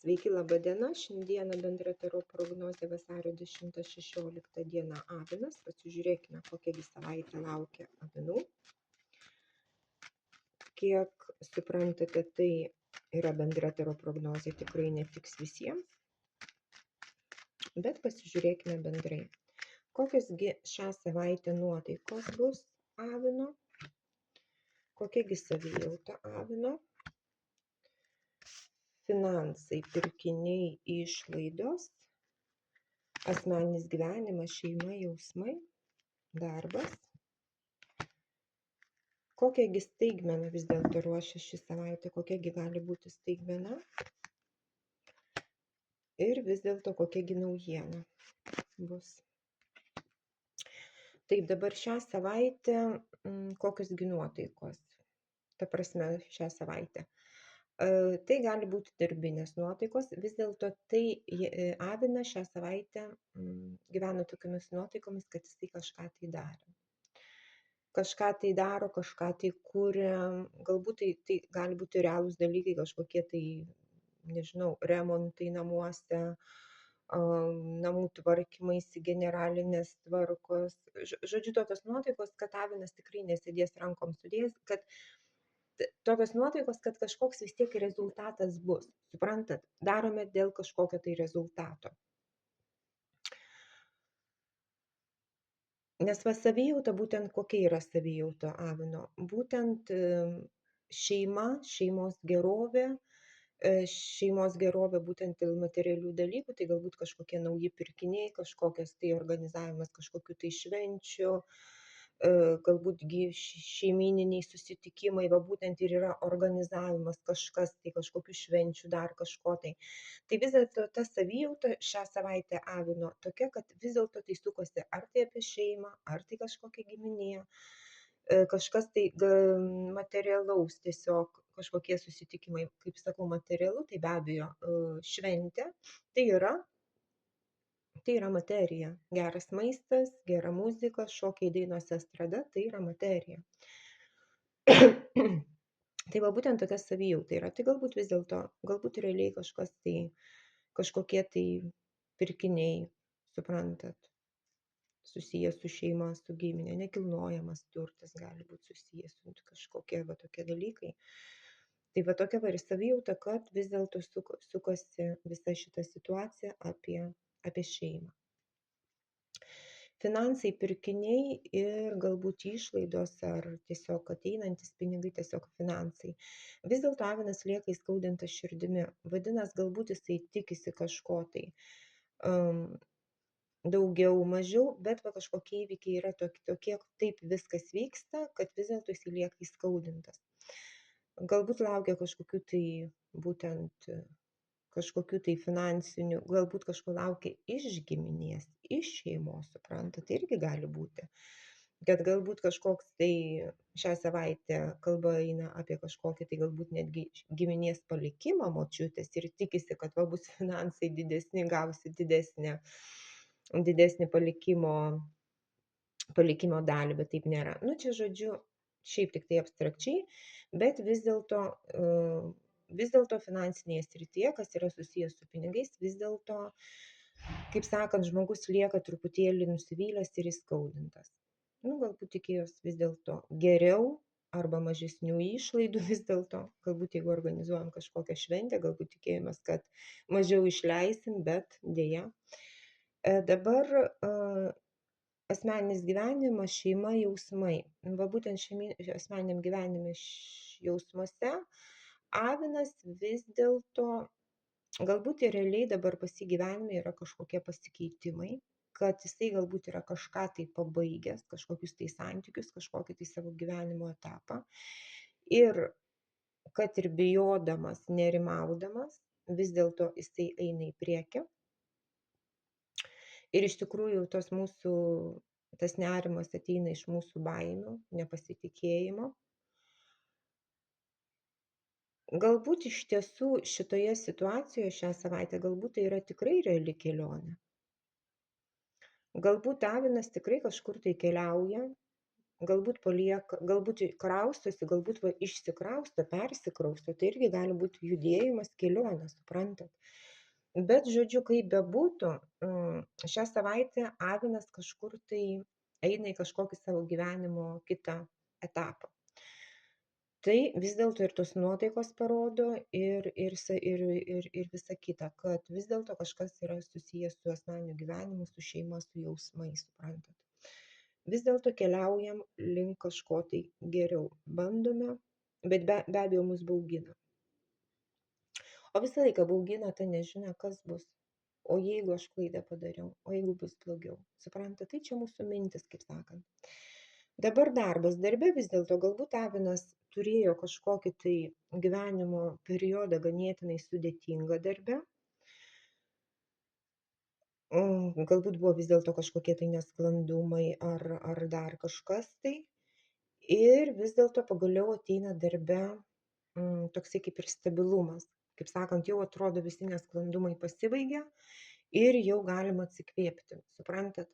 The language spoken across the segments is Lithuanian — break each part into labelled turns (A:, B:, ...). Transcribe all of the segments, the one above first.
A: Sveiki, laba diena. Šiandieną bendra taro prognozė vasario 10-16 diena avinas. Pasižiūrėkime, kokia savaitė laukia avinų. Kiek suprantate, tai yra bendra taro prognozė, tikrai netiks visiems. Bet pasižiūrėkime bendrai. Kokiosgi šią savaitę nuotaikos bus avino? Kokiagi savijauta avino? Finansai, pirkiniai, išlaidos, asmeninis gyvenimas, šeima, jausmai, darbas. Kokiagi staigmena vis dėlto ruošia šį savaitę, kokiagi gali būti staigmena ir vis dėlto kokiagi naujiena bus. Taip, dabar šią savaitę kokiosgi nuotaikos, ta prasme šią savaitę. Tai gali būti darbinės nuotaikos, vis dėlto tai avina šią savaitę gyvena tokiamis nuotaikomis, kad jisai kažką tai darė. Kažką tai daro, kažką tai kuria, galbūt tai gali būti realūs dalykai, kažkokie tai, nežinau, remontai namuose, namų tvarkymaisi, generalinės tvarkos. Žodžiu, tokios nuotaikos, kad avinas tikrai nesėdės rankom sudėjęs, kad tokios nuotaikos, kad kažkoks vis tiek rezultatas bus. Suprantat, darome dėl kažkokio tai rezultato. Nes savijauta, būtent kokia yra savijauta avino? Būtent šeima, šeimos gerovė, būtent dėl materialių dalykų, tai galbūt kažkokie nauji pirkiniai, kažkokios tai organizavimas kažkokių tai švenčių, galbūt šeimyniniai susitikimai, va būtent ir yra organizavimas kažkas, tai kažkokių švenčių, dar kažko tai. Tai vis dėlto ta savijauta šią savaitę avino tokia, kad vis dėlto tai sukosi ar tai apie šeimą, ar tai kažkokia giminė, kažkas tai materialaus, tiesiog kažkokie susitikimai, kaip sakau, materialu, tai be abejo šventė, tai yra materija. Geras maistas, gera muzika, šokiai, dainos, estrada, tai yra materija. Tai va būtent tokia savijauta yra. Tai galbūt vis dėlto, galbūt realiai kažkas tai, kažkokie tai pirkiniai, suprantat, susijęs su šeima, su giminė, nekilnojamas turtas gali būti susijęs su kažkokie va tokie dalykai. Tai va tokia va ir savijauta, kad vis dėlto sukosi visa šita situacija apie šeimą. Finansai, pirkiniai ir galbūt išlaidos ar tiesiog ateinantis pinigai, tiesiog finansai. Vis dėlto avinas lieka įskaudintas širdimi. Vadinasi, galbūt jisai tikisi kažko tai daugiau, mažiau, bet va kažkokie įvykiai yra tokie, taip viskas vyksta, kad vis dėlto jisai lieka įskaudintas. Galbūt laukia kažkokių tai būtent kažkokių tai finansinių, galbūt kažko laukia iš giminės, iš šeimos, suprantat, tai irgi gali būti. Kad galbūt kažkoks tai šią savaitę kalba eina apie kažkokį tai galbūt netgi giminės palikimą močiutės ir tikisi, kad va bus finansai didesni, gausi didesnį palikimo dalį, bet taip nėra. Nu, čia žodžiu, šiaip tik tai abstrakčiai, bet vis dėlto finansinėje srityje, kas yra susijęs su pinigais, vis dėlto, kaip sakant, žmogus lieka truputėlį nusivylęs ir įskaudintas. Nu, galbūt tikėjos vis dėlto geriau arba mažesnių išlaidų vis dėlto. Galbūt jeigu organizuojam kažkokią šventę, galbūt tikėjomės, kad mažiau išleisim, bet dėja. Dabar asmeninis gyvenimas, šeima, jausmai. Va būtent asmeniniam gyvenime jausmuose avinas vis dėlto, galbūt ir realiai dabar pas jį gyvenime yra kažkokie pasikeitimai, kad jisai galbūt yra kažką tai pabaigęs, kažkokius tai santykius, kažkokį tai savo gyvenimo etapą. Ir kad ir bijodamas, nerimaudamas, vis dėlto jisai eina į priekį. Ir iš tikrųjų tas nerimas ateina iš mūsų baimių, nepasitikėjimo. Galbūt iš tiesų šitoje situacijoje šią savaitę galbūt tai yra tikrai reali kelionė. Galbūt avinas tikrai kažkur tai keliauja, galbūt palieka, galbūt kraustosi, galbūt va išsikrausto, persikrausto, tai irgi gali būti judėjimas, kelionė, suprantat. Bet, žodžiu, kaip bebūtų, šią savaitę avinas kažkur tai eina į kažkokį savo gyvenimo kitą etapą. Tai vis dėlto ir tos nuotaikos parodo ir visa kita, kad vis dėlto kažkas yra susijęs su asmeniniu gyvenimu, su šeima, su jausmais, suprantat. Vis dėlto keliaujam link kažko tai geriau. Bandome, bet be abejo mus baugina. O visą laiką baugina ta nežinia, kas bus. O jeigu aš klaidą padariau, o jeigu bus blogiau. Suprantate, tai čia mūsų mintis, kaip sakant. Dabar darbas. Darbe vis dėlto galbūt avinas turėjo kažkokį tai gyvenimo periodą ganėtinai sudėtingą darbe. Galbūt buvo vis dėlto kažkokie tai nesklandumai ar dar kažkas tai. Ir vis dėlto pagaliau ateina darbe toksai kaip ir stabilumas. Kaip sakant, jau atrodo visi nesklandumai pasibaigė ir jau galima atsikvėpti, suprantat?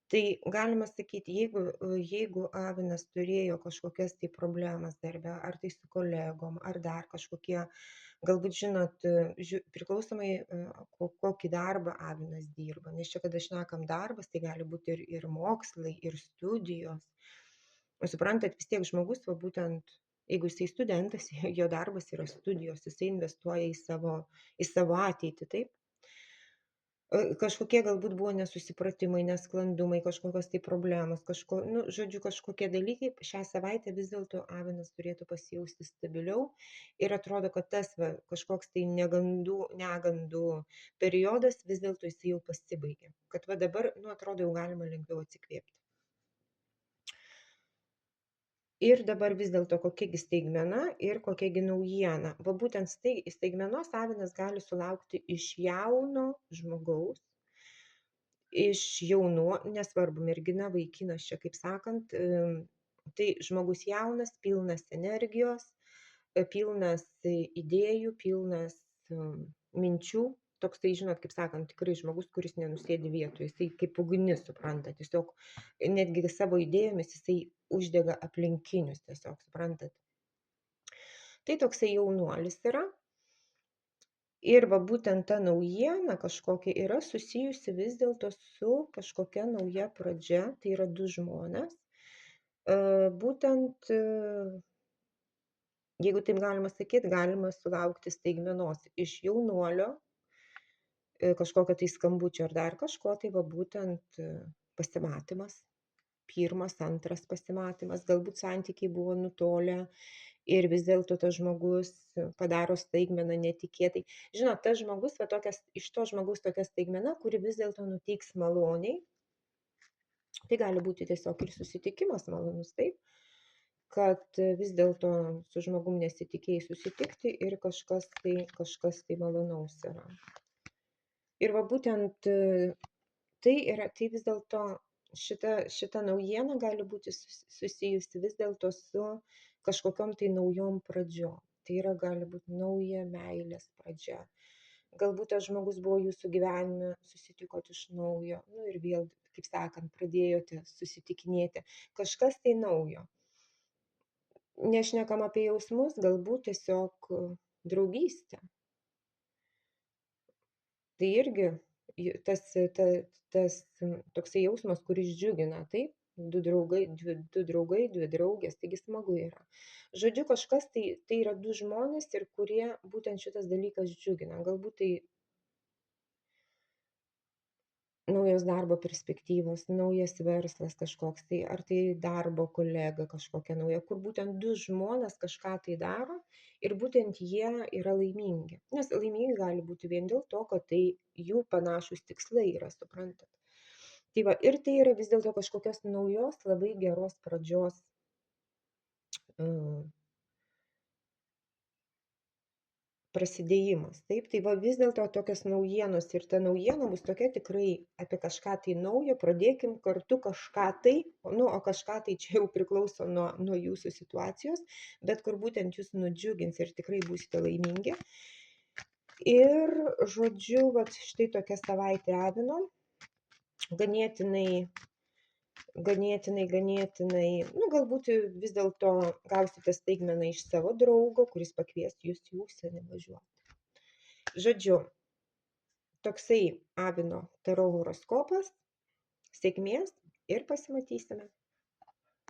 A: Tai galima sakyti, jeigu avinas turėjo kažkokias tai problemas darbe, ar tai su kolegom, ar dar kažkokie, galbūt žinot, priklausomai kokį darbą avinas dirba, nes čia, kada šnekam darbas, tai gali būti ir mokslai, ir studijos. Suprantat, vis tiek žmogus, va būtent, jeigu jisai studentas, jo darbas yra studijos, jisai investuoja į savo ateitį, taip? Kažkokie galbūt buvo nesusipratimai, nesklandumai, kažkokios tai problemos, žodžiu, kažkokie dalykai. Šią savaitę vis dėlto avinas turėtų pasijausti stabiliau ir atrodo, kad tas kažkoks tai negandų periodas vis dėlto jisai jau pasibaigė. Kad va dabar, atrodo, jau galima lengviau atsikvėpti. Ir dabar vis dėlto kokia staigmena ir kokia naujiena. Va būtent staigmenos avinas gali sulaukti iš jauno žmogaus, iš nesvarbu, mergina, vaikinas čia, kaip sakant, tai žmogus jaunas, pilnas energijos, pilnas idėjų, pilnas minčių. Toks tai, žinot, kaip sakant, tikrai žmogus, kuris nenusėdi vietoje, jisai kaip ugnis, suprantat, tiesiog netgi savo idėjomis jisai uždega aplinkinius, tiesiog, suprantat. Tai toksai jaunuolis yra. Ir va būtent ta naujiena kažkokia yra susijusi vis dėlto su kažkokia nauja pradžia, tai yra du žmonės. Būtent, jeigu taip galima sakyti, galima sulaukti staigmenos iš jaunuolio, kažkokio tai skambučio ar dar kažko, tai va būtent pasimatymas, pirmas, antras pasimatymas, galbūt santykiai buvo nutolę ir vis dėlto tas žmogus padaro staigmeną netikėtai. Žinot, tas žmogus, iš to žmogaus tokia staigmena, kuri vis dėlto nuteiks maloniai. Tai gali būti tiesiog ir susitikimas malonus, taip, kad vis dėlto su žmogum nesitikėjai susitikti ir kažkas tai malonaus yra. Ir va būtent tai vis dėlto šita naujiena gali būti susijusi vis dėlto su kažkokiom tai naujom pradžiom. Tai yra gali būti nauja meilės pradžia. Galbūt tas žmogus buvo jūsų gyvenime, susitikot iš naujo, ir vėl, kaip sakant, pradėjote susitikinėti. Kažkas tai naujo. Nešnekam apie jausmus, galbūt tiesiog draugystė. Tai irgi tas toksai jausmas, kuris džiugina, taip? Du draugai, dvi draugės, taigi smagu yra. Žodžiu, kažkas tai yra du žmonės ir kurie būtent šitas dalykas džiugina. Galbūt tai naujos darbo perspektyvos, naujas verslas kažkoks tai, ar tai darbo kolega kažkokia nauja, kur būtent du žmonės kažką tai daro ir būtent jie yra laimingi. Nes laimingi gali būti vien dėl to, kad tai jų panašus tikslai yra, suprantat. Tai va, ir tai yra vis dėlto kažkokios naujos, labai geros pradžios prasidėjimas. Taip, tai va vis dėlto tokios naujienos ir ta naujiena bus tokia tikrai apie kažką tai naujo, pradėkim kartu kažką tai, o kažką tai čia jau priklauso nuo jūsų situacijos, bet kur būtent jūs nudžiugins ir tikrai būsite laimingi. Ir, žodžiu, štai tokia savaitė avino, ganėtinai ganėtinai, nu, galbūt vis dėlto gausite staigmeną iš savo draugo, kuris pakvies jus į užsienį važiuoti. Žodžiu, toksai avino taro horoskopas. Sėkmės ir pasimatysime.